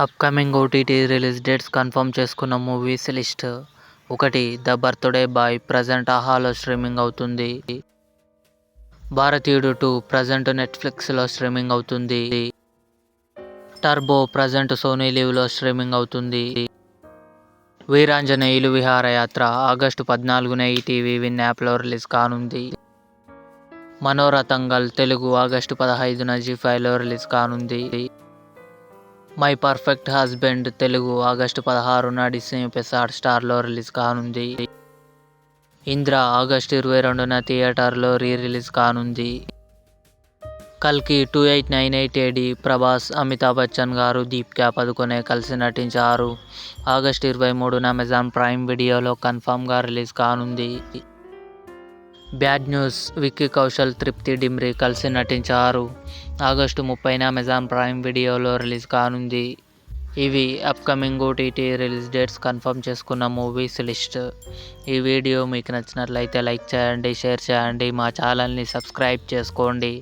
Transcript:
Upcoming OTT release dates confirm చేసుకున్న movies list. 1. The birthday boy present ఆహాలో streaming అవుతుంది. Bharateeyudu 2 present నెట్ఫ్లిక్స్లో streaming అవుతుంది. టర్బో ప్రజెంట్ సోనీ లీవ్లో స్ట్రీమింగ్ అవుతుంది. వీరాంజనేయులు విహారయాత్ర ఆగస్టు 14న ఈటీవీ విన్ యాప్లో రిలీజ్ కానుంది. మనోరతంగల్ తెలుగు ఆగస్టు 15న జీ5లో రిలీజ్ కానుంది. My perfect husband Telugu August 16న డిస్నీ ప్లస్ హాట్స్టార్లో రిలీజ్ కానుంది. ఇంద్ర ఆగస్టు 22న థియేటర్లో రిలీజ్ కానుంది. కల్కి 2898 AD ప్రభాస్, అమితాబ్ బచ్చన్ గారు, దీపికా పదుకొనే కలిసి నటించారు. ఆగస్టు 23న అమెజాన్ ప్రైమ్ వీడియోలో కన్ఫర్మ్గా రిలీజ్ కానుంది. బ్యాడ్ న్యూస్ విక్కీ కౌశల్, తృప్తి డిమ్రీ కలిసి నటించారు. ఆగస్టు 30న అమెజాన్ ప్రైమ్ వీడియోలో రిలీజ్ కానుంది. ఇవి upcoming OTT release dates confirm చేసుకున్న మూవీస్ లిస్ట్. ఈ వీడియో మీకు నచ్చినట్లయితే లైక్ చేయండి, షేర్ చేయండి, మా ఛానల్ని సబ్స్క్రైబ్ చేసుకోండి.